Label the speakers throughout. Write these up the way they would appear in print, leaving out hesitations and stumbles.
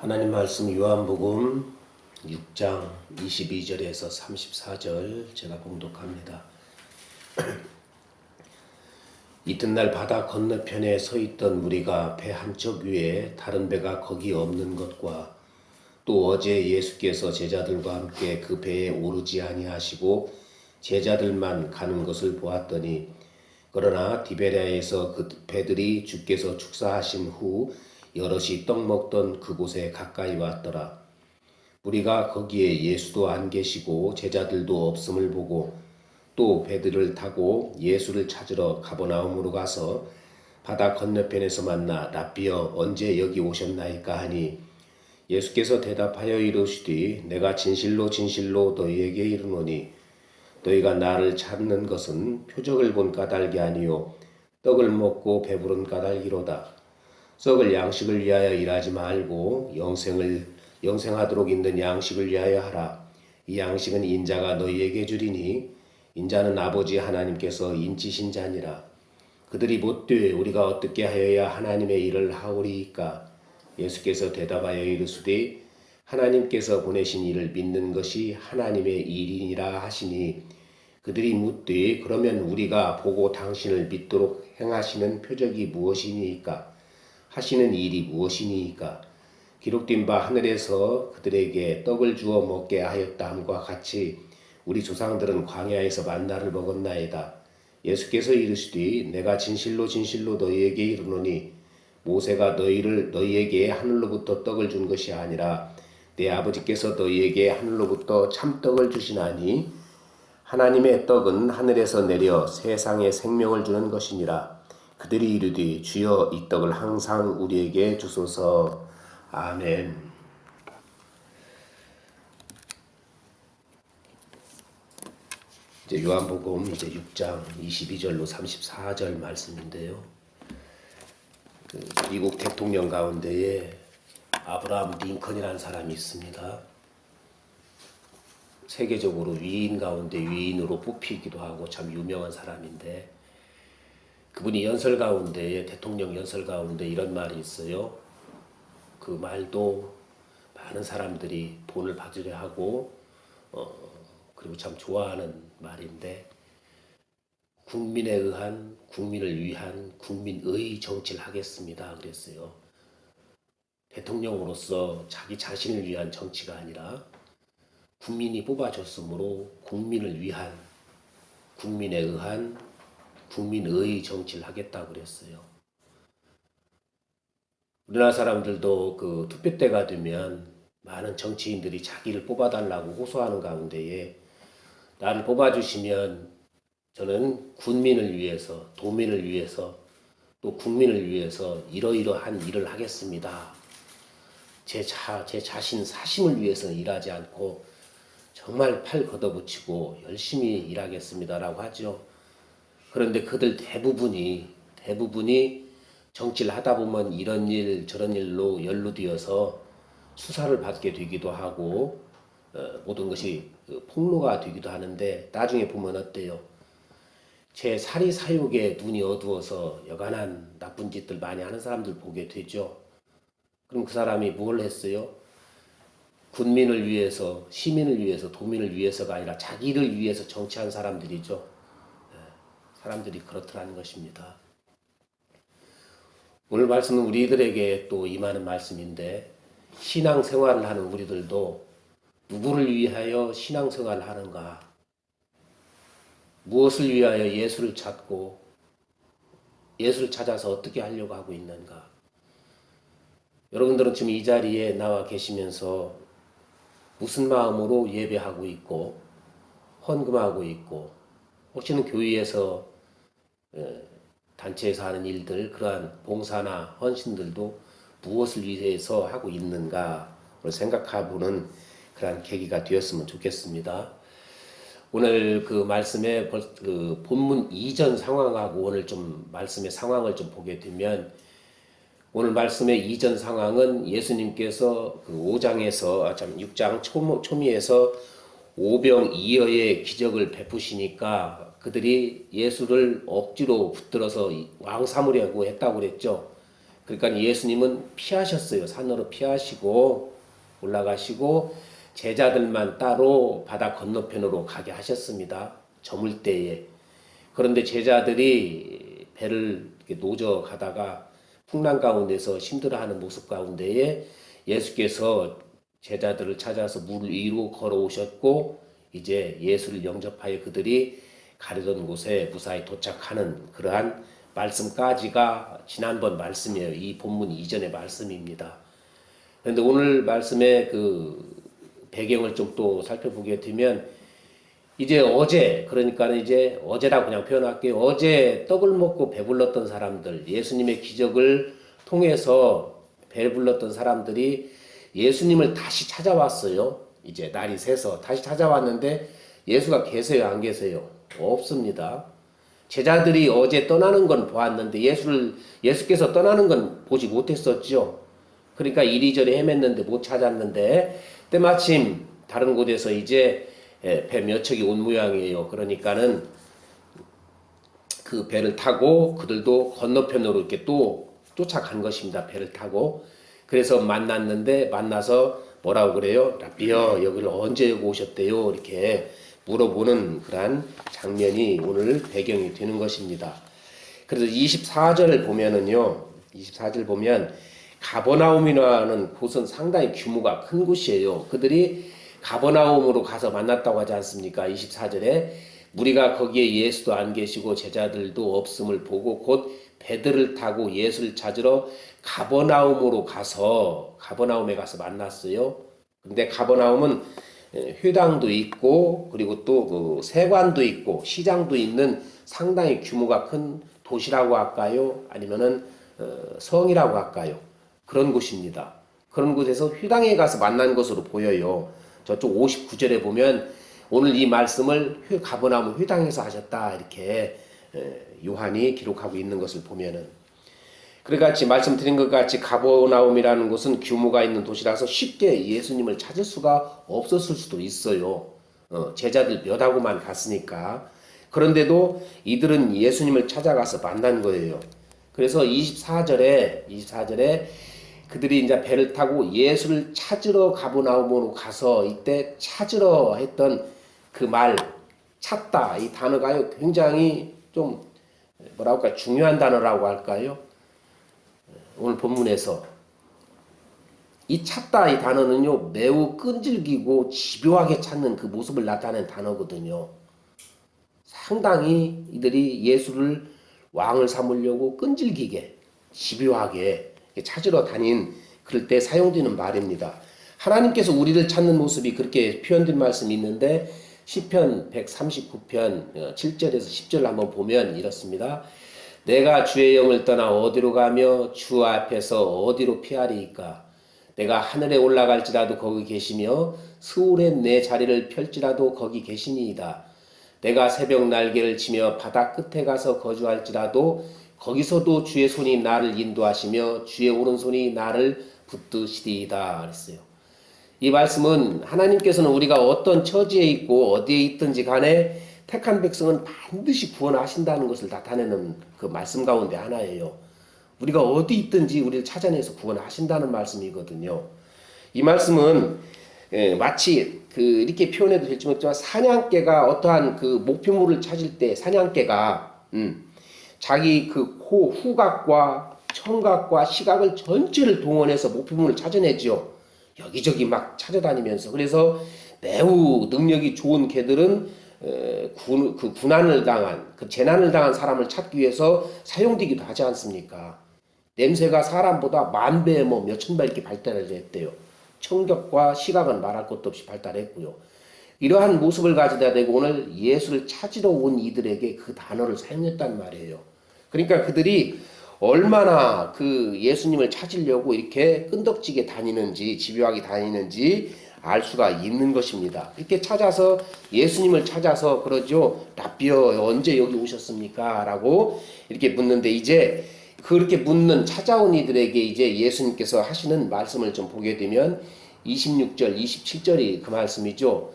Speaker 1: 하나님 말씀 요한복음 6장 22절에서 34절 제가 봉독합니다. 이튿날 바다 건너편에 서 있던 무리가 배 한쪽 위에 다른 배가 거기 없는 것과 또 어제 예수께서 제자들과 함께 그 배에 오르지 아니하시고 제자들만 가는 것을 보았더니 그러나 디베랴에서 그 배들이 주께서 축사하신 후 여럿이 떡 먹던 그곳에 가까이 왔더라. 우리가 거기에 예수도 안 계시고 제자들도 없음을 보고 또 배들을 타고 예수를 찾으러 가버나움으로 가서 바다 건너편에서 만나 랍비여 언제 여기 오셨나이까 하니 예수께서 대답하여 이르시되 내가 진실로 진실로 너희에게 이르노니 너희가 나를 찾는 것은 표적을 본 까닭이 아니요 떡을 먹고 배부른 까닭이로다. 썩을 양식을 위하여 일하지 말고 영생하도록 있는 양식을 위하여 하라. 이 양식은 인자가 너희에게 주리니 인자는 아버지 하나님께서 인치신 자니라. 그들이 묻되 우리가 어떻게 하여야 하나님의 일을 하오리이까? 예수께서 대답하여 이르시되 하나님께서 보내신 이를 믿는 것이 하나님의 일이니라 하시니 그들이 묻되 그러면 우리가 보고 당신을 믿도록 행하시는 표적이 무엇이니까? 하시는 일이 무엇이니까? 기록된 바 하늘에서 그들에게 떡을 주어 먹게 하였다 함과 같이 우리 조상들은 광야에서 만나를 먹었나이다. 예수께서 이르시되 내가 진실로 진실로 너희에게 이르노니 모세가 너희에게 하늘로부터 떡을 준 것이 아니라 내 아버지께서 너희에게 하늘로부터 참떡을 주시나니 하나님의 떡은 하늘에서 내려 세상에 생명을 주는 것이니라. 그들이 이르되 주여 이 떡을 항상 우리에게 주소서. 아멘. 이제 요한복음 이제 6장 22절로 34절 말씀인데요. 미국 대통령 가운데에 아브라함 링컨이라는 사람이 있습니다. 세계적으로 위인 가운데 위인으로 뽑히기도 하고 참 유명한 사람인데 그분이 연설 가운데 대통령 연설 가운데 이런 말이 있어요. 그 말도 많은 사람들이 본을 받으려 하고 그리고 참 좋아하는 말인데 국민에 의한 국민을 위한 국민의 정치를 하겠습니다. 그랬어요. 대통령으로서 자기 자신을 위한 정치가 아니라 국민이 뽑아줬으므로 국민을 위한 국민에 의한 국민의 정치를 하겠다고 그랬어요. 우리나라 사람들도 그 투표 때가 되면 많은 정치인들이 자기를 뽑아달라고 호소하는 가운데에 나를 뽑아주시면 저는 군민을 위해서, 도민을 위해서, 또 국민을 위해서 이러이러한 일을 하겠습니다. 제 자신 사심을 위해서는 일하지 않고 정말 팔 걷어붙이고 열심히 일하겠습니다라고 하죠. 그런데 그들 대부분이 정치를 하다 보면 이런 일 저런 일로 연루되어서 수사를 받게 되기도 하고 모든 것이 폭로가 되기도 하는데 나중에 보면 어때요? 제 사리사욕에 눈이 어두워서 여간한 나쁜 짓들 많이 하는 사람들 보게 되죠. 그럼 그 사람이 뭘 했어요? 군민을 위해서, 시민을 위해서, 도민을 위해서가 아니라 자기를 위해서 정치한 사람들이죠. 사람들이 그렇더라는 것입니다. 오늘 말씀은 우리들에게 또 임하는 말씀인데 신앙생활을 하는 우리들도 누구를 위하여 신앙생활을 하는가? 무엇을 위하여 예수를 찾고 예수를 찾아서 어떻게 하려고 하고 있는가? 여러분들은 지금 이 자리에 나와 계시면서 무슨 마음으로 예배하고 있고 헌금하고 있고 혹시는 교회에서 단체에서 하는 일들 그러한 봉사나 헌신들도 무엇을 위해서 하고 있는가를 생각해보는 그러한 계기가 되었으면 좋겠습니다. 오늘 그 말씀의 그 본문 이전 상황하고 오늘 좀 말씀의 상황을 좀 보게 되면 오늘 말씀의 이전 상황은 예수님께서 그 6장 초미에서 오병이어의 기적을 베푸시니까 그들이 예수를 억지로 붙들어서 왕 삼으려고 했다고 그랬죠. 그러니까 예수님은 피하셨어요. 산으로 피하시고 올라가시고 제자들만 따로 바다 건너편으로 가게 하셨습니다. 저물 때에. 그런데 제자들이 배를 이렇게 노저 가다가 풍랑 가운데서 힘들어하는 모습 가운데에 예수께서 제자들을 찾아서 물 위로 걸어오셨고 이제 예수를 영접하여 그들이 가려던 곳에 무사히 도착하는 그러한 말씀까지가 지난번 말씀이에요. 이 본문 이전의 말씀입니다. 그런데 오늘 말씀의 그 배경을 좀 또 살펴보게 되면 이제 어제, 그러니까 이제 어제라고 그냥 표현할게요. 어제 떡을 먹고 배불렀던 사람들, 예수님의 기적을 통해서 배불렀던 사람들이 예수님을 다시 찾아왔어요. 이제 날이 새서 다시 찾아왔는데 예수가 계세요, 안 계세요? 없습니다. 제자들이 어제 떠나는 건 보았는데 예수께서 떠나는 건 보지 못했었죠. 그러니까 이리저리 헤맸는데 못 찾았는데 때마침 다른 곳에서 이제 배 몇 척이 온 모양이에요. 그러니까는 그 배를 타고 그들도 건너편으로 이렇게 또 쫓아간 것입니다. 배를 타고. 그래서 만났는데 만나서 뭐라고 그래요? 라비어 여기를 언제 오셨대요? 이렇게 물어보는 그러한 장면이 오늘 배경이 되는 것입니다. 그래서 24절을 보면은요. 24절 보면 가버나움이라는 곳은 상당히 규모가 큰 곳이에요. 그들이 가버나움으로 가서 만났다고 하지 않습니까? 24절에 무리가 거기에 예수도 안 계시고 제자들도 없음을 보고 곧 배들을 타고 예수를 찾으러 가버나움에 가서 만났어요. 근데 가버나움은 회당도 있고 그리고 또 그 세관도 있고 시장도 있는 상당히 규모가 큰 도시라고 할까요? 아니면은 성이라고 할까요? 그런 곳입니다. 그런 곳에서 회당에 가서 만난 것으로 보여요. 저쪽 59절에 보면 오늘 이 말씀을 가버나움 회당에서 하셨다 이렇게 요한이 기록하고 있는 것을 보면은 그래같이 말씀드린 것 같이 가버나움이라는 곳은 규모가 있는 도시라서 쉽게 예수님을 찾을 수가 없었을 수도 있어요. 제자들 몇하고만 갔으니까. 그런데도 이들은 예수님을 찾아가서 만난 거예요. 그래서 24절에 그들이 이제 배를 타고 예수를 찾으러 가버나움으로 가서 이때 찾으러 했던 그 말 찾다 이 단어가요 굉장히 좀 뭐라고 할까 중요한 단어라고 할까요? 오늘 본문에서 이 찾다 이 단어는요 매우 끈질기고 집요하게 찾는 그 모습을 나타낸 단어거든요. 상당히 이들이 예수를 왕을 삼으려고 끈질기게 집요하게 찾으러 다닌 그럴 때 사용되는 말입니다. 하나님께서 우리를 찾는 모습이 그렇게 표현된 말씀이 있는데 시편 139편 7절에서 10절 한번 보면 이렇습니다. 내가 주의 영을 떠나 어디로 가며 주 앞에서 어디로 피하리이까. 내가 하늘에 올라갈지라도 거기 계시며 스올에 내 자리를 펼지라도 거기 계시니이다. 내가 새벽 날개를 치며 바다 끝에 가서 거주할지라도 거기서도 주의 손이 나를 인도하시며 주의 오른손이 나를 붙드시리이다 그랬어요. 이 말씀은 하나님께서는 우리가 어떤 처지에 있고 어디에 있든지 간에 택한 백성은 반드시 구원하신다는 것을 나타내는 그 말씀 가운데 하나예요. 우리가 어디 있든지 우리를 찾아내서 구원하신다는 말씀이거든요. 이 말씀은 마치 이렇게 표현해도 될지 모르지만 사냥개가 어떠한 그 목표물을 찾을 때 사냥개가 자기 그 후각과 청각과 시각을 전체를 동원해서 목표물을 찾아내죠. 여기저기 막 찾아다니면서. 그래서 매우 능력이 좋은 개들은 그 군난을 당한 그 재난을 당한 사람을 찾기 위해서 사용되기도 하지 않습니까? 냄새가 사람보다 10,000배 뭐 몇천 배 이렇게 발달했대요. 청각과 시각은 말할 것도 없이 발달했고요. 이러한 모습을 가지다 대고 오늘 예수를 찾으러 온 이들에게 그 단어를 사용했단 말이에요. 그러니까 그들이 얼마나 그 예수님을 찾으려고 이렇게 끈덕지게 다니는지 집요하게 다니는지 알 수가 있는 것입니다. 이렇게 찾아서 예수님을 찾아서 그러죠. 라비어 언제 여기 오셨습니까? 라고 이렇게 묻는데 이제 그렇게 묻는 찾아온 이들에게 이제 예수님께서 하시는 말씀을 좀 보게 되면 26절, 27절이 그 말씀이죠.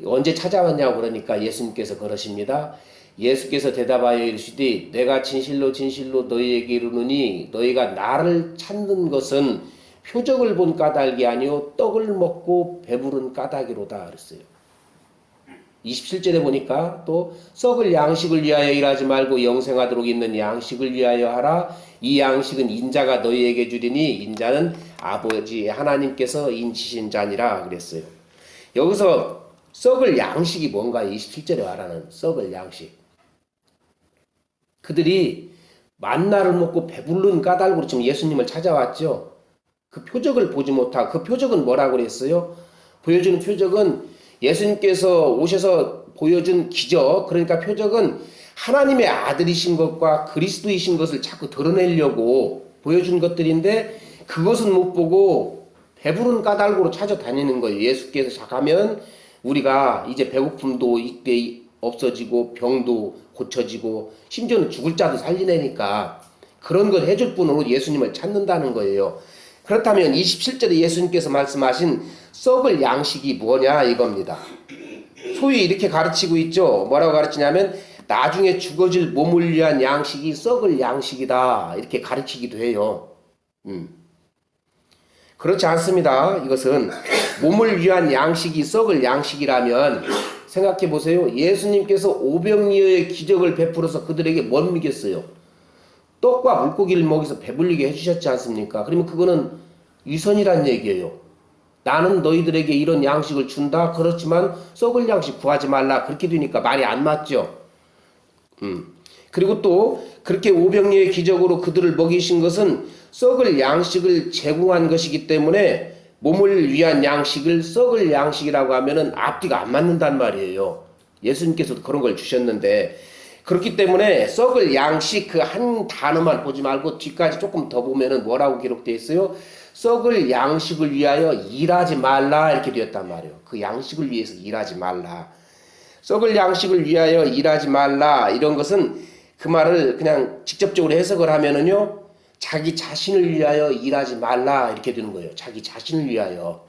Speaker 1: 언제 찾아왔냐고 그러니까 예수님께서 그러십니다. 예수께서 대답하여 이르시되 내가 진실로 진실로 너희에게 이르노니 너희가 나를 찾는 것은 표적을 본 까닭이 아니요 떡을 먹고 배부른 까닭이로다 그랬어요. 27절에 보니까 또 썩을 양식을 위하여 일하지 말고 영생하도록 있는 양식을 위하여 하라. 이 양식은 인자가 너희에게 주리니 인자는 아버지 하나님께서 인치신 자니라 그랬어요. 여기서 썩을 양식이 뭔가 27절에 말하는 썩을 양식. 그들이 만나를 먹고 배부른 까닭으로 지금 예수님을 찾아왔죠. 그 표적을 보지 못하고 그 표적은 뭐라고 그랬어요? 보여주는 표적은 예수님께서 오셔서 보여준 기적, 그러니까 표적은 하나님의 아들이신 것과 그리스도이신 것을 자꾸 드러내려고 보여준 것들인데 그것은 못 보고 배부른 까닭으로 찾아다니는 거예요. 예수께서 가면 우리가 이제 배고픔도 이때 없어지고 병도 고쳐지고 심지어는 죽을 자도 살리내니까 그런 걸 해줄 분으로 예수님을 찾는다는 거예요. 그렇다면 27절에 예수님께서 말씀하신 썩을 양식이 뭐냐 이겁니다. 소위 이렇게 가르치고 있죠. 뭐라고 가르치냐면 나중에 죽어질 몸을 위한 양식이 썩을 양식이다 이렇게 가르치기도 해요. 그렇지 않습니다. 이것은 몸을 위한 양식이 썩을 양식이라면 생각해 보세요. 예수님께서 오병이어의 기적을 베풀어서 그들에게 뭘 먹였어요? 떡과 물고기를 먹여서 배불리게 해주셨지 않습니까? 그러면 그거는 위선이란 얘기예요. 나는 너희들에게 이런 양식을 준다. 그렇지만 썩을 양식 구하지 말라. 그렇게 되니까 말이 안 맞죠. 그리고 또 그렇게 오병이어의 기적으로 그들을 먹이신 것은 썩을 양식을 제공한 것이기 때문에 몸을 위한 양식을 썩을 양식이라고 하면은 앞뒤가 안 맞는단 말이에요. 예수님께서도 그런 걸 주셨는데 그렇기 때문에 썩을 양식 그 한 단어만 보지 말고 뒤까지 조금 더 보면은 뭐라고 기록되어 있어요? 썩을 양식을 위하여 일하지 말라 이렇게 되었단 말이에요. 그 양식을 위해서 일하지 말라. 썩을 양식을 위하여 일하지 말라 이런 것은 그 말을 그냥 직접적으로 해석을 하면은요. 자기 자신을 위하여 일하지 말라 이렇게 되는 거예요. 자기 자신을 위하여.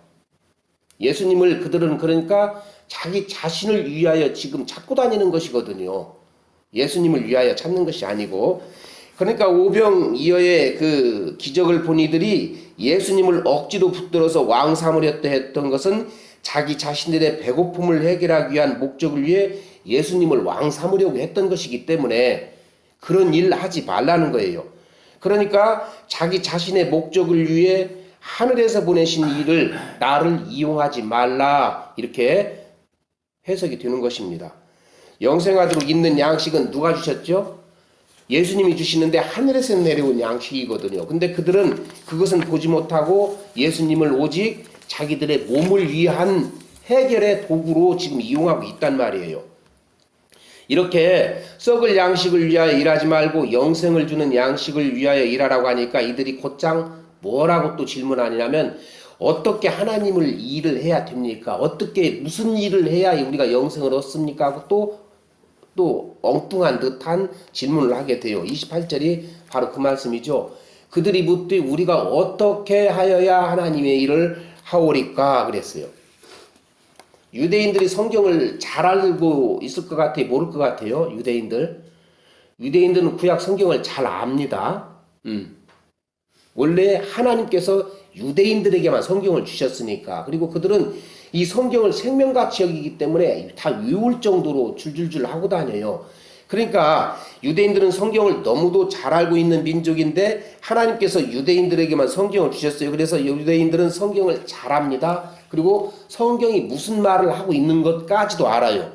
Speaker 1: 예수님을 그들은 그러니까 자기 자신을 위하여 지금 찾고 다니는 것이거든요. 예수님을 위하여 찾는 것이 아니고 그러니까 오병이어의 그 기적을 본 이들이 예수님을 억지로 붙들어서 왕 삼으렸다 했던 것은 자기 자신들의 배고픔을 해결하기 위한 목적을 위해 예수님을 왕 삼으려고 했던 것이기 때문에 그런 일 하지 말라는 거예요. 그러니까 자기 자신의 목적을 위해 하늘에서 보내신 이를 나를 이용하지 말라 이렇게 해석이 되는 것입니다. 영생하도록 있는 양식은 누가 주셨죠? 예수님이 주시는데 하늘에서 내려온 양식이거든요. 근데 그들은 그것은 보지 못하고 예수님을 오직 자기들의 몸을 위한 해결의 도구로 지금 이용하고 있단 말이에요. 이렇게 썩을 양식을 위하여 일하지 말고 영생을 주는 양식을 위하여 일하라고 하니까 이들이 곧장 뭐라고 또 질문하냐면 어떻게 하나님을 일을 해야 됩니까? 어떻게 무슨 일을 해야 우리가 영생을 얻습니까? 하고 또 엉뚱한 듯한 질문을 하게 돼요. 28절이 바로 그 말씀이죠. 그들이 묻되 우리가 어떻게 하여야 하나님의 일을 하오리까 그랬어요. 유대인들이 성경을 잘 알고 있을 것 같아요? 모를 것 같아요? 유대인들은 구약 성경을 잘 압니다. 원래 하나님께서 유대인들에게만 성경을 주셨으니까 그리고 그들은 이 성경을 생명같이 여기기 때문에 다 외울 정도로 줄줄줄 하고 다녀요. 그러니까 유대인들은 성경을 너무도 잘 알고 있는 민족인데 하나님께서 유대인들에게만 성경을 주셨어요. 그래서 유대인들은 성경을 잘 압니다. 그리고 성경이 무슨 말을 하고 있는 것까지도 알아요.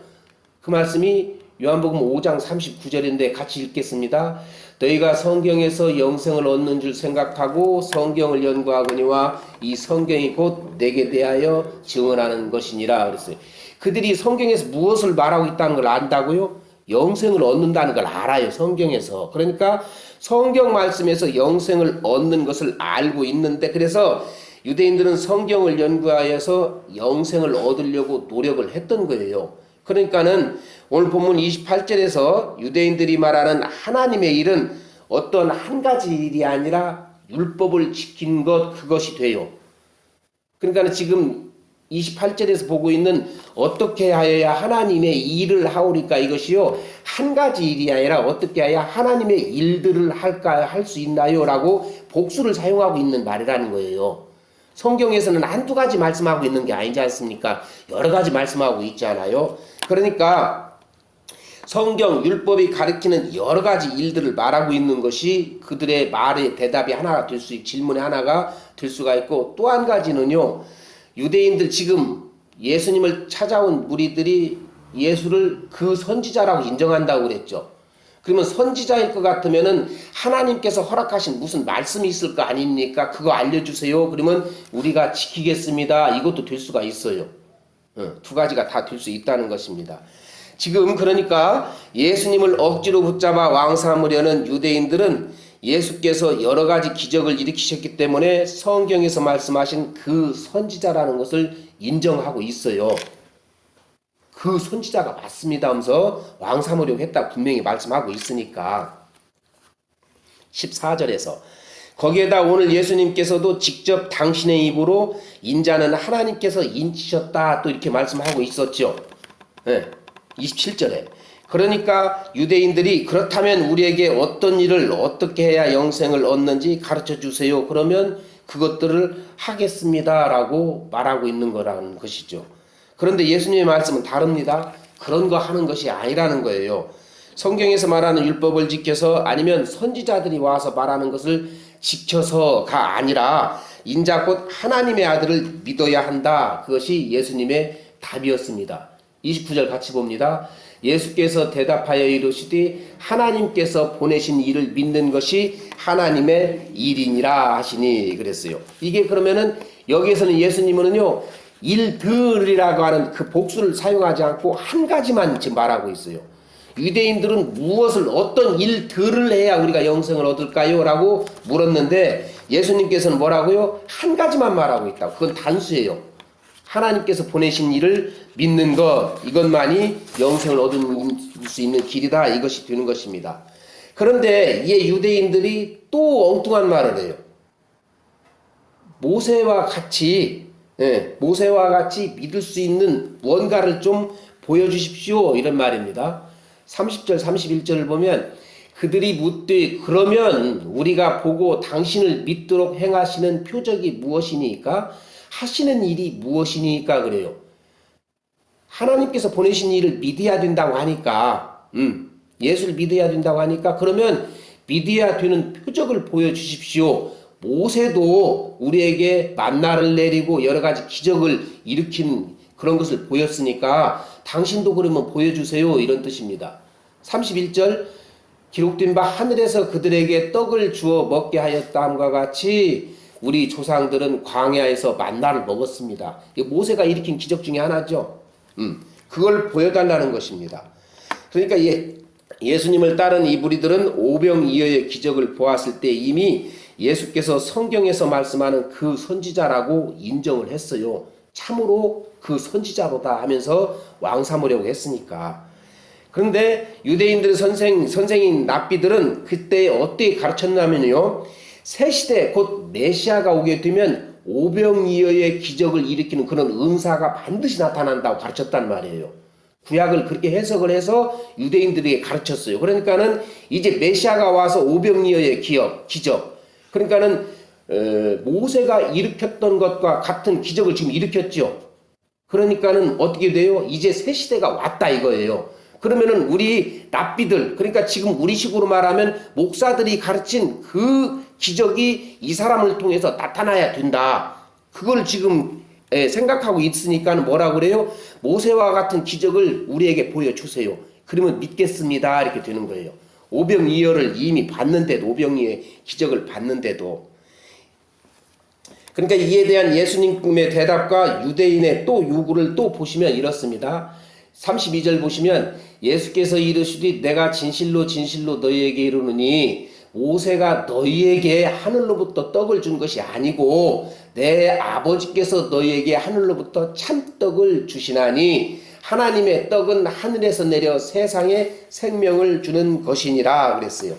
Speaker 1: 그 말씀이 요한복음 5장 39절인데 같이 읽겠습니다. 너희가 성경에서 영생을 얻는 줄 생각하고 성경을 연구하거니와 이 성경이 곧 내게 대하여 증언하는 것이니라 그랬어요. 그들이 성경에서 무엇을 말하고 있다는 걸 안다고요? 영생을 얻는다는 걸 알아요. 성경에서. 그러니까 성경 말씀에서 영생을 얻는 것을 알고 있는데 그래서 유대인들은 성경을 연구하여서 영생을 얻으려고 노력을 했던 거예요. 그러니까는 오늘 본문 28절에서 유대인들이 말하는 하나님의 일은 어떤 한 가지 일이 아니라 율법을 지킨 것 그것이 돼요. 그러니까 지금 28절에서 보고 있는 어떻게 하여야 하나님의 일을 하오리까 이것이요 한 가지 일이 아니라 어떻게 해야 하나님의 일들을 할 수 있나요? 라고 복수를 사용하고 있는 말이라는 거예요. 성경에서는 한두 가지 말씀하고 있는 게 아니지 않습니까? 여러 가지 말씀하고 있잖아요. 그러니까 성경 율법이 가리키는 여러 가지 일들을 말하고 있는 것이 그들의 말의 대답이 하나가 될 수 있고 질문의 하나가 될 수가 있고, 또 한 가지는요, 유대인들 지금 예수님을 찾아온 무리들이 예수를 그 선지자라고 인정한다고 그랬죠. 그러면 선지자일 것 같으면은 하나님께서 허락하신 무슨 말씀이 있을 거 아닙니까? 그거 알려주세요. 그러면 우리가 지키겠습니다. 이것도 될 수가 있어요. 두 가지가 다 될 수 있다는 것입니다. 지금 그러니까 예수님을 억지로 붙잡아 왕 삼으려는 유대인들은 예수께서 여러 가지 기적을 일으키셨기 때문에 성경에서 말씀하신 그 선지자라는 것을 인정하고 있어요. 그 선지자가 맞습니다 하면서 왕 삼으려고 했다 분명히 말씀하고 있으니까. 14절에서 거기에다 오늘 예수님께서도 직접 당신의 입으로 인자는 하나님께서 인치셨다 또 이렇게 말씀하고 있었죠. 27절에 그러니까 유대인들이 그렇다면 우리에게 어떤 일을 어떻게 해야 영생을 얻는지 가르쳐 주세요. 그러면 그것들을 하겠습니다 라고 말하고 있는 거라는 것이죠. 그런데 예수님의 말씀은 다릅니다. 그런 거 하는 것이 아니라는 거예요. 성경에서 말하는 율법을 지켜서 아니면 선지자들이 와서 말하는 것을 지켜서가 아니라 인자 곧 하나님의 아들을 믿어야 한다. 그것이 예수님의 답이었습니다. 29절 같이 봅니다. 예수께서 대답하여 이르시되 하나님께서 보내신 이를 믿는 것이 하나님의 일이니라 하시니 그랬어요. 이게 그러면은 여기에서는 예수님은요 일들이라고 하는 그 복수를 사용하지 않고 한 가지만 지금 말하고 있어요. 유대인들은 무엇을 어떤 일들을 해야 우리가 영생을 얻을까요? 라고 물었는데 예수님께서는 뭐라고요? 한 가지만 말하고 있다. 그건 단수예요. 하나님께서 보내신 일을 믿는 것, 이것만이 영생을 얻을 수 있는 길이다. 이것이 되는 것입니다. 그런데 이 유대인들이 또 엉뚱한 말을 해요. 모세와 같이 믿을 수 있는 뭔가를 좀 보여주십시오. 이런 말입니다. 30절 31절을 보면 그들이 묻되 그러면 우리가 보고 당신을 믿도록 행하시는 표적이 무엇이니까 하시는 일이 무엇이니까 그래요. 하나님께서 보내신 일을 믿어야 된다고 하니까 예수를 믿어야 된다고 하니까 그러면 믿어야 되는 표적을 보여주십시오. 모세도 우리에게 만나를 내리고 여러 가지 기적을 일으킨 그런 것을 보였으니까 당신도 그러면 보여주세요. 이런 뜻입니다. 31절 기록된 바 하늘에서 그들에게 떡을 주어 먹게 하였다함과 같이 우리 조상들은 광야에서 만나를 먹었습니다. 모세가 일으킨 기적 중에 하나죠. 그걸 보여달라는 것입니다. 그러니까 예수님을 따른 이 무리들은 오병이어의 기적을 보았을 때 이미 예수께서 성경에서 말씀하는 그 선지자라고 인정을 했어요. 참으로 그 선지자로다 하면서 왕 삼으려고 했으니까. 그런데 유대인들의 선생인 랍비들은 그때 어떻게 가르쳤냐면요. 새 시대 곧 메시아가 오게 되면 오병이어의 기적을 일으키는 그런 은사가 반드시 나타난다고 가르쳤단 말이에요. 구약을 그렇게 해석을 해서 유대인들에게 가르쳤어요. 그러니까는 이제 메시아가 와서 오병이어의 기적. 그러니까는 모세가 일으켰던 것과 같은 기적을 지금 일으켰죠. 그러니까는 어떻게 돼요? 이제 새 시대가 왔다 이거예요. 그러면은 우리 랍비들, 그러니까 지금 우리식으로 말하면 목사들이 가르친 그 기적이 이 사람을 통해서 나타나야 된다. 그걸 지금 생각하고 있으니까는 뭐라 그래요? 모세와 같은 기적을 우리에게 보여주세요. 그러면 믿겠습니다. 이렇게 되는 거예요. 오병이어를 이미 봤는데도, 오병이어의 기적을 봤는데도. 그러니까 이에 대한 예수님의 대답과 유대인의 또 요구를 또 보시면 이렇습니다. 32절 보시면 예수께서 이르시되 내가 진실로 진실로 너희에게 이르노니 모세가 너희에게 하늘로부터 떡을 준 것이 아니고 내 아버지께서 너희에게 하늘로부터 참떡을 주시나니 하나님의 떡은 하늘에서 내려 세상에 생명을 주는 것이니라 그랬어요.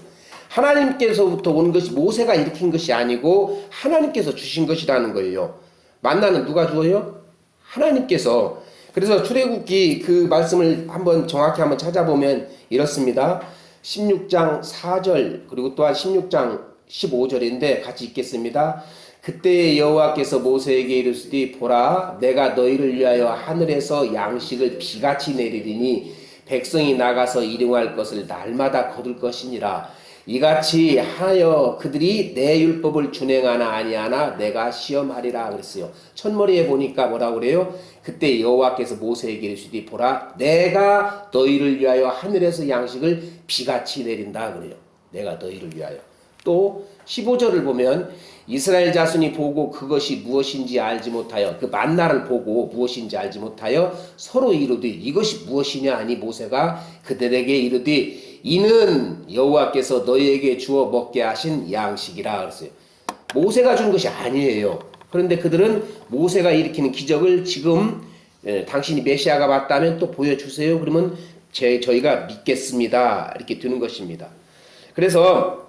Speaker 1: 하나님께서부터 온 것이 모세가 일으킨 것이 아니고 하나님께서 주신 것이라는 거예요. 만나는 누가 주어요? 하나님께서. 그래서 출애굽기 그 말씀을 정확히 한번 찾아보면 이렇습니다. 16장 4절 그리고 또한 16장 15절인데 같이 읽겠습니다. 그때 여호와께서 모세에게 이르시되 보라 내가 너희를 위하여 하늘에서 양식을 비같이 내리리니 백성이 나가서 일용할 것을 날마다 거둘 것이니라. 이같이 하여 그들이 내 율법을 준행하나 아니하나 내가 시험하리라 그랬어요. 첫머리에 보니까 뭐라고 그래요? 그때 여호와께서 모세에게 이르시되 보라 내가 너희를 위하여 하늘에서 양식을 비같이 내린다 그래요. 내가 너희를 위하여. 또 15절을 보면 이스라엘 자손이 보고 그것이 무엇인지 알지 못하여 그 만나를 보고 무엇인지 알지 못하여 서로 이르되 이것이 무엇이냐 하니 모세가 그들에게 이르되 이는 여호와께서 너희에게 주어 먹게 하신 양식이라 그랬어요. 모세가 준 것이 아니에요. 그런데 그들은 모세가 일으키는 기적을 지금 당신이 메시아가 맞다면 또 보여주세요. 그러면 저희가 믿겠습니다. 이렇게 되는 것입니다. 그래서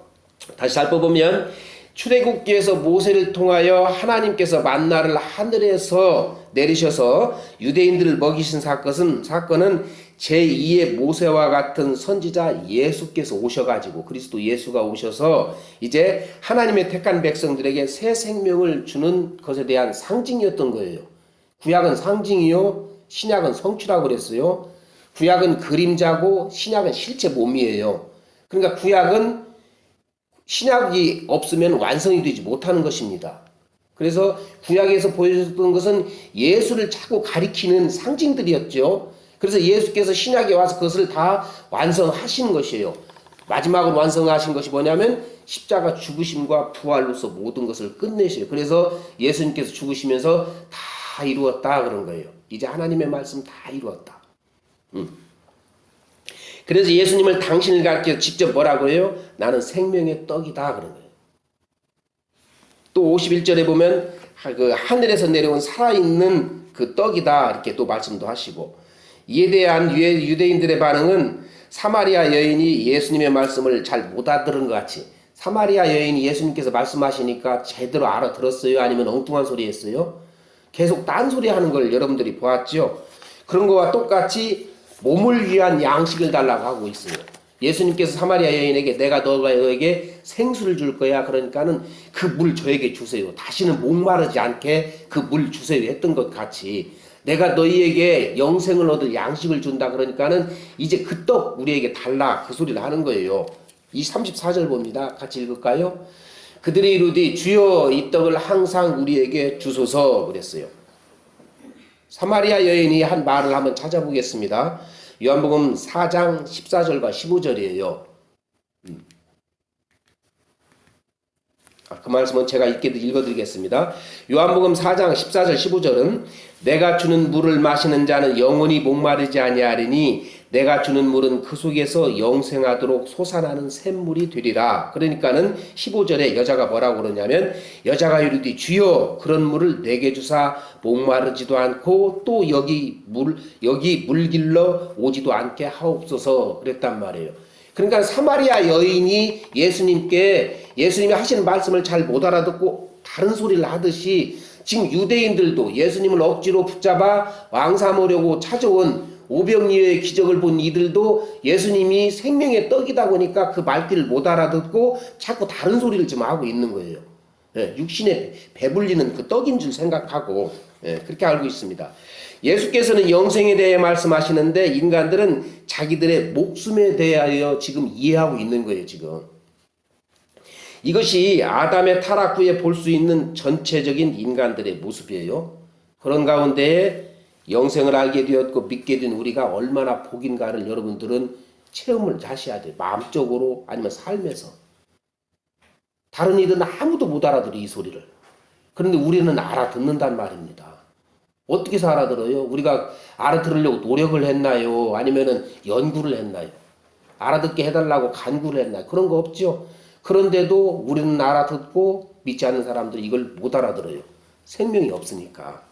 Speaker 1: 다시 살펴보면 출애굽기에서 모세를 통하여 하나님께서 만나를 하늘에서 내리셔서 유대인들을 먹이신 사건은 제2의 모세와 같은 선지자 예수께서 오셔가지고 그리스도 예수가 오셔서 이제 하나님의 택한 백성들에게 새 생명을 주는 것에 대한 상징이었던 거예요. 구약은 상징이요 신약은 성취라고 그랬어요. 구약은 그림자고 신약은 실제 몸이에요. 그러니까 구약은 신약이 없으면 완성이 되지 못하는 것입니다. 그래서 구약에서 보여줬던 것은 예수를 자꾸 가리키는 상징들이었죠. 그래서 예수께서 신약에 와서 그것을 다 완성하신 것이에요. 마지막으로 완성하신 것이 뭐냐면 십자가 죽으심과 부활로서 모든 것을 끝내셔요. 그래서 예수님께서 죽으시면서 다 이루었다 그런 거예요. 이제 하나님의 말씀 다 이루었다. 그래서 예수님을 당신을 가르쳐 직접 뭐라고 해요? 나는 생명의 떡이다 그런 거예요. 또 51절에 보면 그 하늘에서 내려온 살아있는 그 떡이다 이렇게 또 말씀도 하시고 이에 대한 유대인들의 반응은 사마리아 여인이 예수님의 말씀을 잘 못 알아들은 것 같이 사마리아 여인이 예수님께서 말씀하시니까 제대로 알아들었어요? 아니면 엉뚱한 소리 했어요? 계속 딴소리 하는 걸 여러분들이 보았죠? 그런 거와 똑같이 몸을 위한 양식을 달라고 하고 있어요. 예수님께서 사마리아 여인에게 내가 너에게 생수를 줄 거야. 그러니까는 그 물 저에게 주세요. 다시는 목마르지 않게 그 물 주세요 했던 것 같이 내가 너희에게 영생을 얻을 양식을 준다. 그러니까는 이제 그 떡 우리에게 달라. 그 소리를 하는 거예요. 이 34절 봅니다. 같이 읽을까요? 그들이 이르되 주여 이 떡을 항상 우리에게 주소서 그랬어요. 사마리아 여인이 한 말을 한번 찾아보겠습니다. 요한복음 4장 14절과 15절이에요. 그 말씀은 제가 읽어드리겠습니다. 요한복음 4장 14절 15절은 내가 주는 물을 마시는 자는 영원히 목마르지 아니하리니 내가 주는 물은 그 속에서 영생하도록 솟아나는 샘물이 되리라. 그러니까는 15절에 여자가 뭐라고 그러냐면 여자가 이르되 주여 그런 물을 내게 주사 목마르지도 않고 또 여기 물길러 오지도 않게 하옵소서 그랬단 말이에요. 그러니까 사마리아 여인이 예수님이 하시는 말씀을 잘 못 알아듣고 다른 소리를 하듯이 지금 유대인들도 예수님을 억지로 붙잡아 왕 삼으려고 찾아온 오병이어의 기적을 본 이들도 예수님이 생명의 떡이다 보니까 그 말귀를 못 알아듣고 자꾸 다른 소리를 좀 하고 있는 거예요. 육신에 배불리는 그 떡인 줄 생각하고 그렇게 알고 있습니다. 예수께서는 영생에 대해 말씀하시는데 인간들은 자기들의 목숨에 대하여 지금 이해하고 있는 거예요. 지금 이것이 아담의 타락 후에 볼 수 있는 전체적인 인간들의 모습이에요. 그런 가운데 영생을 알게 되었고 믿게 된 우리가 얼마나 복인가를 여러분들은 체험을 하셔야 돼요. 마음적으로 아니면 삶에서. 다른 이들은 아무도 못 알아들어 이 소리를. 그런데 우리는 알아듣는단 말입니다. 어떻게 해서 알아들어요? 우리가 알아들으려고 노력을 했나요? 아니면은 연구를 했나요? 알아듣게 해달라고 간구를 했나요? 그런 거 없죠. 그런데도 우리는 알아듣고 믿지 않는 사람들이 이걸 못 알아들어요. 생명이 없으니까.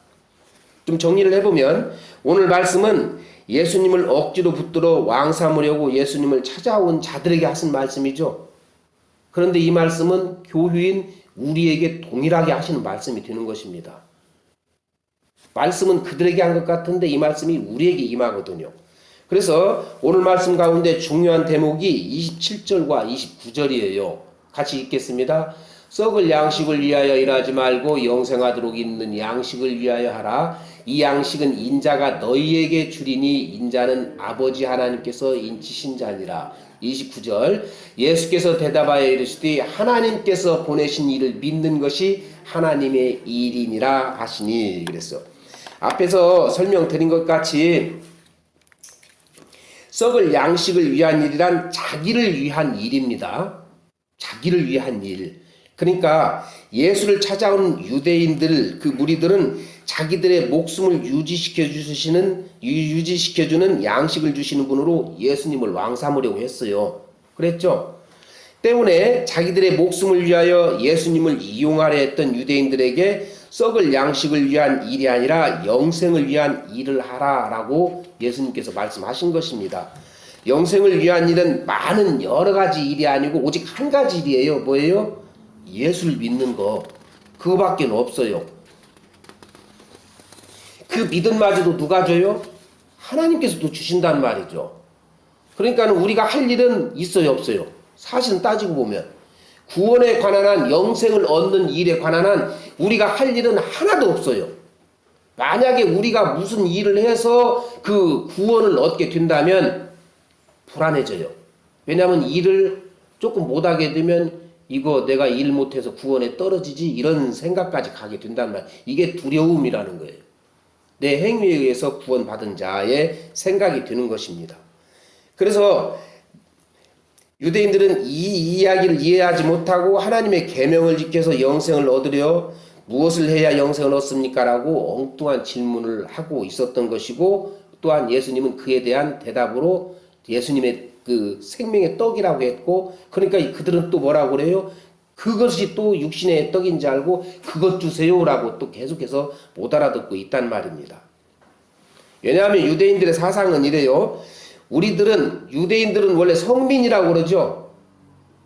Speaker 1: 좀 정리를 해보면 오늘 말씀은 예수님을 억지로 붙들어 왕 삼으려고 예수님을 찾아온 자들에게 하신 말씀이죠. 그런데 이 말씀은 교회인 우리에게 동일하게 하시는 말씀이 되는 것입니다. 말씀은 그들에게 한 것 같은데 이 말씀이 우리에게 임하거든요. 그래서 오늘 말씀 가운데 중요한 대목이 27절과 29절이에요. 같이 읽겠습니다. 썩을 양식을 위하여 일하지 말고 영생하도록 있는 양식을 위하여 하라. 이 양식은 인자가 너희에게 주리니 인자는 아버지 하나님께서 인치신 자니라. 29절 예수께서 대답하여 이르시되 하나님께서 보내신 이를 믿는 것이 하나님의 일이니라 하시니. 그랬어. 앞에서 설명드린 것 같이 썩을 양식을 위한 일이란 자기를 위한 일입니다. 자기를 위한 일. 그러니까 예수를 찾아온 유대인들, 그 무리들은 자기들의 목숨을 유지시켜주는 양식을 주시는 분으로 예수님을 왕 삼으려고 했어요. 그랬죠? 때문에 자기들의 목숨을 위하여 예수님을 이용하려 했던 유대인들에게 썩을 양식을 위한 일이 아니라 영생을 위한 일을 하라라고 예수님께서 말씀하신 것입니다. 영생을 위한 일은 많은 여러 가지 일이 아니고 오직 한 가지 일이에요. 뭐예요? 예수를 믿는 거. 그거밖에 없어요. 그 믿음마저도 누가 줘요? 하나님께서도 주신단 말이죠. 그러니까 우리가 할 일은 있어요, 없어요? 사실은 따지고 보면 구원에 관한 한, 영생을 얻는 일에 관한 한 우리가 할 일은 하나도 없어요. 만약에 우리가 무슨 일을 해서 그 구원을 얻게 된다면 불안해져요. 왜냐하면 일을 조금 못하게 되면 이거 내가 일 못해서 구원에 떨어지지, 이런 생각까지 가게 된단 말이에요. 이게 두려움이라는 거예요. 내 행위에 의해서 구원받은 자의 생각이 드는 것입니다. 그래서 유대인들은 이 이야기를 이해하지 못하고 하나님의 계명을 지켜서 영생을 얻으려 무엇을 해야 영생을 얻습니까? 라고 엉뚱한 질문을 하고 있었던 것이고, 또한 예수님은 그에 대한 대답으로 예수님의 그 생명의 떡이라고 했고, 그러니까 그들은 또 뭐라고 그래요? 그것이 또 육신의 떡인 줄 알고 그것 주세요라고 또 계속해서 못 알아듣고 있단 말입니다. 왜냐하면 유대인들의 사상은 이래요. 유대인들은 원래 성민이라고 그러죠.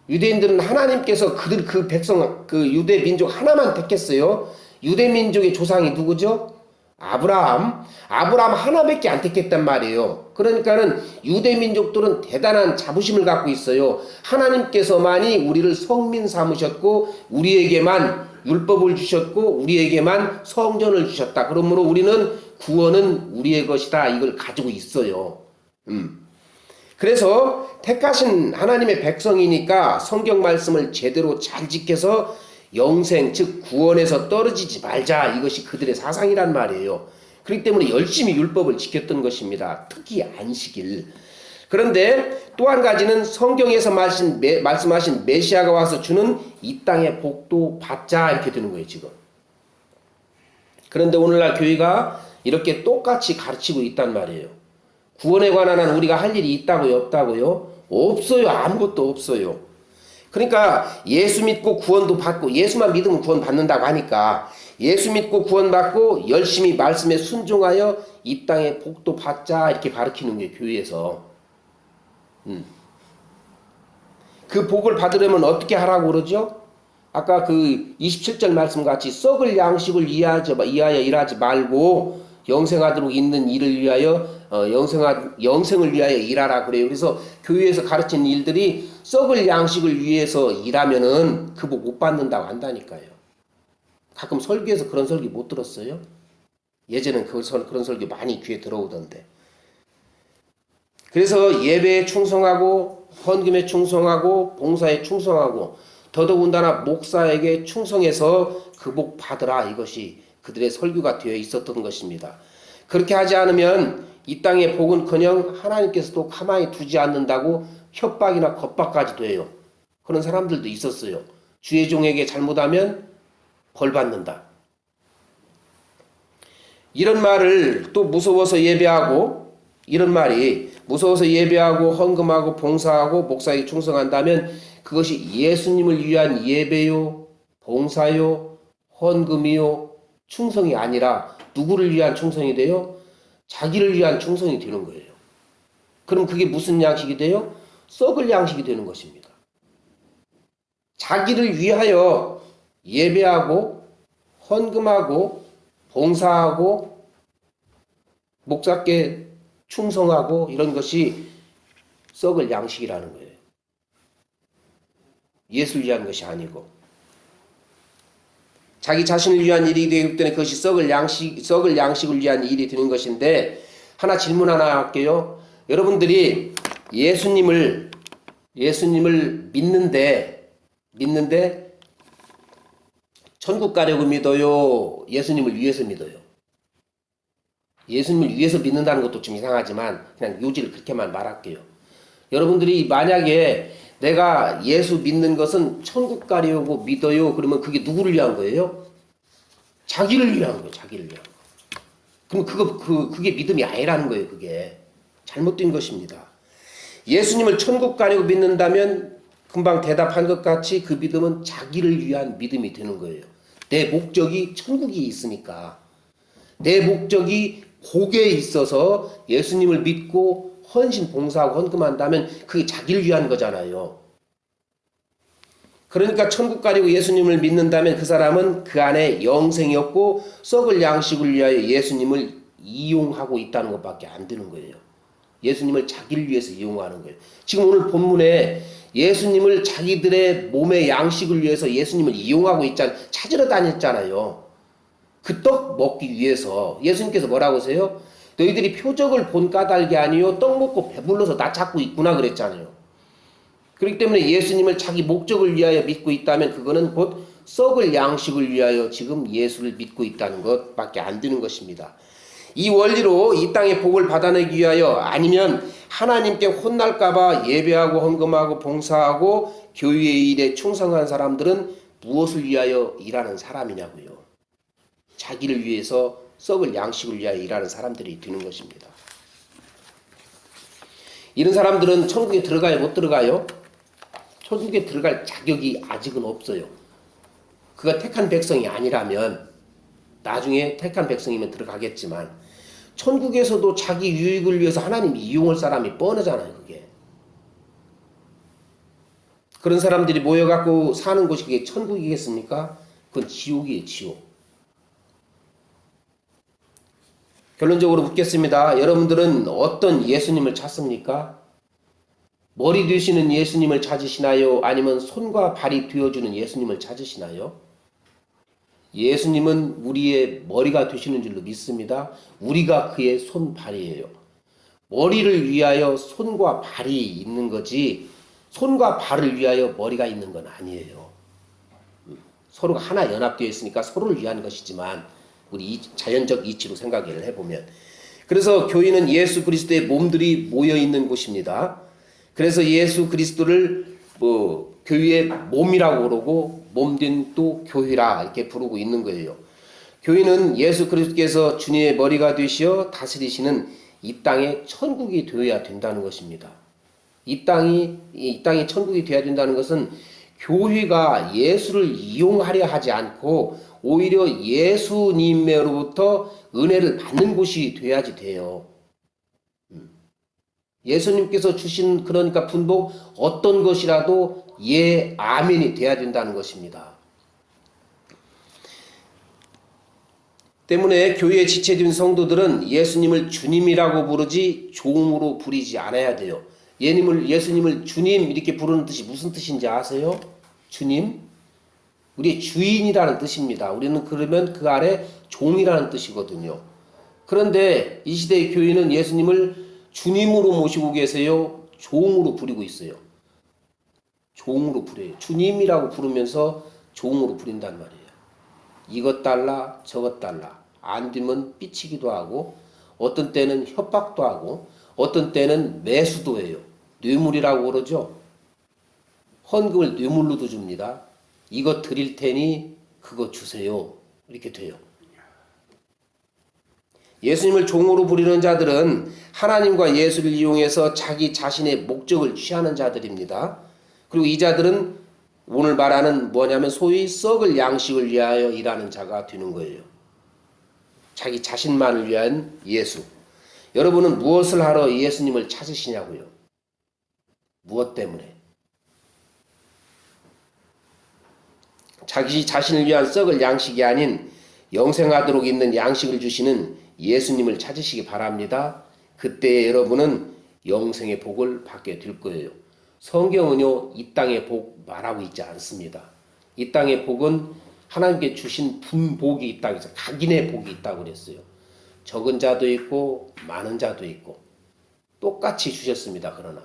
Speaker 1: 유대인들은 하나님께서 그 백성, 그 유대 민족 하나만 택했어요. 유대 민족의 조상이 누구죠? 아브라함 하나밖에 안 택했단 말이에요. 그러니까는 유대 민족들은 대단한 자부심을 갖고 있어요. 하나님께서만이 우리를 성민 삼으셨고 우리에게만 율법을 주셨고 우리에게만 성전을 주셨다. 그러므로 우리는 구원은 우리의 것이다. 이걸 가지고 있어요. 그래서 택하신 하나님의 백성이니까 성경 말씀을 제대로 잘 지켜서 영생, 즉 구원에서 떨어지지 말자, 이것이 그들의 사상이란 말이에요. 그렇기 때문에 열심히 율법을 지켰던 것입니다. 특히 안식일. 그런데 또 한 가지는 성경에서 말씀하신 메시아가 와서 주는 이 땅의 복도 받자, 이렇게 되는 거예요 지금. 그런데 오늘날 교회가 이렇게 똑같이 가르치고 있단 말이에요. 구원에 관한 한 우리가 할 일이 있다고요, 없다고요? 없어요. 아무것도 없어요. 그러니까 예수 믿고 구원도 받고, 예수만 믿으면 구원 받는다고 하니까 예수 믿고 구원 받고 열심히 말씀에 순종하여 이 땅에 복도 받자, 이렇게 가르치는 게 교회에서. 그 복을 받으려면 어떻게 하라고 그러죠? 아까 그 27절 말씀 같이 썩을 양식을 이하여 일하지 말고 영생하도록 있는 일을 위하여 영생을 위하여 일하라 그래요. 그래서 교회에서 가르치는 일들이 썩을 양식을 위해서 일하면은 그 복 못 받는다고 한다니까요. 가끔 설교에서 그런 설교 못 들었어요? 예전엔 그런 설교 많이 귀에 들어오던데. 그래서 예배에 충성하고 헌금에 충성하고 봉사에 충성하고 더더군다나 목사에게 충성해서 그 복 받으라, 이것이 그들의 설교가 되어 있었던 것입니다. 그렇게 하지 않으면 이 땅의 복은커녕 하나님께서도 가만히 두지 않는다고 협박이나 겁박까지도 해요. 그런 사람들도 있었어요. 주의 종에게 잘못하면 벌 받는다. 이런 말을 또 무서워서 예배하고, 이런 말이 무서워서 예배하고 헌금하고 봉사하고 목사에게 충성한다면 그것이 예수님을 위한 예배요, 봉사요, 헌금이요, 충성이 아니라 누구를 위한 충성이 돼요? 자기를 위한 충성이 되는 거예요. 그럼 그게 무슨 양식이 돼요? 썩을 양식이 되는 것입니다. 자기를 위하여 예배하고 헌금하고 봉사하고 목사께 충성하고 이런 것이 썩을 양식이라는 거예요. 예수를 위한 것이 아니고 자기 자신을 위한 일이 되기 때문에 그것이 썩을 양식을 위한 일이 되는 것인데, 하나 질문 하나 할게요. 여러분들이 예수님을 믿는데 천국 가려고 믿어요? 예수님을 위해서 믿어요? 예수님을 위해서 믿는다는 것도 좀 이상하지만 그냥 요지를 그렇게만 말할게요. 여러분들이 만약에 내가 예수 믿는 것은 천국 가려고 믿어요, 그러면 그게 누구를 위한 거예요? 자기를 위한 거예요. 자기를 위한 거. 그럼 그게 믿음이 아니라는 거예요. 그게 잘못된 것입니다. 예수님을 천국 가려고 믿는다면 금방 대답한 것 같이 그 믿음은 자기를 위한 믿음이 되는 거예요. 내 목적이 천국이 있으니까, 내 목적이 복에 있어서 예수님을 믿고 헌신 봉사하고 헌금한다면 그게 자기를 위한 거잖아요. 그러니까 천국 가려고 예수님을 믿는다면 그 사람은 그 안에 영생이 없고 썩을 양식을 위하여 예수님을 이용하고 있다는 것밖에 안 되는 거예요. 예수님을 자기를 위해서 이용하는 거예요. 지금 오늘 본문에 예수님을 자기들의 몸의 양식을 위해서 예수님을 이용하고 있잖아요. 찾으러 다녔잖아요. 그 떡 먹기 위해서. 예수님께서 뭐라고 하세요? 너희들이 표적을 본 까닭이 아니요 떡 먹고 배불러서 나 찾고 있구나 그랬잖아요. 그렇기 때문에 예수님을 자기 목적을 위하여 믿고 있다면 그거는 곧 썩을 양식을 위하여 지금 예수를 믿고 있다는 것밖에 안 되는 것입니다. 이 원리로 이 땅의 복을 받아내기 위하여, 아니면 하나님께 혼날까봐 예배하고 헌금하고 봉사하고 교회의 일에 충성한 사람들은 무엇을 위하여 일하는 사람이냐고요. 자기를 위해서 썩을 양식을 위하여 일하는 사람들이 되는 것입니다. 이런 사람들은 천국에 들어가요? 못 들어가요? 천국에 들어갈 자격이 아직은 없어요. 그가 택한 백성이 아니라면, 나중에 택한 백성이면 들어가겠지만, 천국에서도 자기 유익을 위해서 하나님이 이용할 사람이 뻔하잖아요. 그게. 그런 사람들이 모여갖고 사는 곳이 그게 천국이겠습니까? 그건 지옥이에요. 지옥. 결론적으로 묻겠습니다. 여러분들은 어떤 예수님을 찾습니까? 머리 되시는 예수님을 찾으시나요? 아니면 손과 발이 되어주는 예수님을 찾으시나요? 예수님은 우리의 머리가 되시는 줄로 믿습니다. 우리가 그의 손발이에요. 머리를 위하여 손과 발이 있는 거지 손과 발을 위하여 머리가 있는 건 아니에요. 서로가 하나 연합되어 있으니까 서로를 위한 것이지만 우리 자연적 이치로 생각을 해보면, 그래서 교회는 예수 그리스도의 몸들이 모여 있는 곳입니다. 그래서 예수 그리스도를 교회의 몸이라고 그러고 몸된 또 교회라 이렇게 부르고 있는 거예요. 교회는 예수 그리스도께서 주님의 머리가 되시어 다스리시는 이 땅의 천국이 되어야 된다는 것입니다. 이 땅이 천국이 되어야 된다는 것은 교회가 예수를 이용하려 하지 않고 오히려 예수님으로부터 은혜를 받는 곳이 돼야지 돼요. 예수님께서 주신 그러니까 분복 어떤 것이라도 예 아멘이 돼야 된다는 것입니다. 때문에 교회에 지체된 성도들은 예수님을 주님이라고 부르지 종으로 부르지 않아야 돼요. 예수님을 주님 이렇게 부르는 뜻이 무슨 뜻인지 아세요? 주님? 우리의 주인이라는 뜻입니다. 우리는 그러면 그 아래 종이라는 뜻이거든요. 그런데 이 시대의 교회는 예수님을 주님으로 모시고 계세요? 종으로 부리고 있어요. 종으로 부려요. 주님이라고 부르면서 종으로 부린단 말이에요. 이것 달라 저것 달라. 안 되면 삐치기도 하고 어떤 때는 협박도 하고 어떤 때는 매수도 해요. 뇌물이라고 그러죠. 헌금을 뇌물로도 줍니다. 이거 드릴 테니 그거 주세요. 이렇게 돼요. 예수님을 종으로 부리는 자들은 하나님과 예수를 이용해서 자기 자신의 목적을 취하는 자들입니다. 그리고 이 자들은 오늘 말하는 뭐냐면 소위 썩을 양식을 위하여 일하는 자가 되는 거예요. 자기 자신만을 위한 예수. 여러분은 무엇을 하러 예수님을 찾으시냐고요? 무엇 때문에? 자기 자신을 위한 썩을 양식이 아닌 영생하도록 있는 양식을 주시는 예수님을 찾으시기 바랍니다. 그때 여러분은 영생의 복을 받게 될 거예요. 성경은요, 이 땅의 복 말하고 있지 않습니다. 이 땅의 복은 하나님께 주신 분복이 있다고 해서 각인의 복이 있다고 그랬어요. 적은 자도 있고 많은 자도 있고 똑같이 주셨습니다. 그러나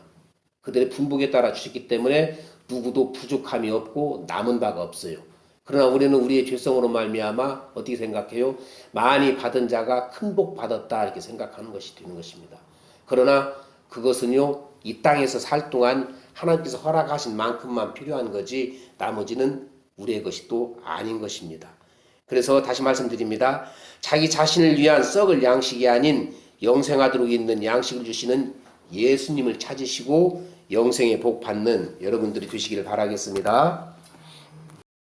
Speaker 1: 그들의 분복에 따라 주셨기 때문에 누구도 부족함이 없고 남은 바가 없어요. 그러나 우리는 우리의 죄성으로 말미암아 어떻게 생각해요? 많이 받은 자가 큰 복 받았다 이렇게 생각하는 것이 되는 것입니다. 그러나 그것은요, 이 땅에서 살 동안 하나님께서 허락하신 만큼만 필요한 거지 나머지는 우리의 것이 또 아닌 것입니다. 그래서 다시 말씀드립니다. 자기 자신을 위한 썩을 양식이 아닌 영생하도록 있는 양식을 주시는 예수님을 찾으시고 영생의 복 받는 여러분들이 되시기를 바라겠습니다.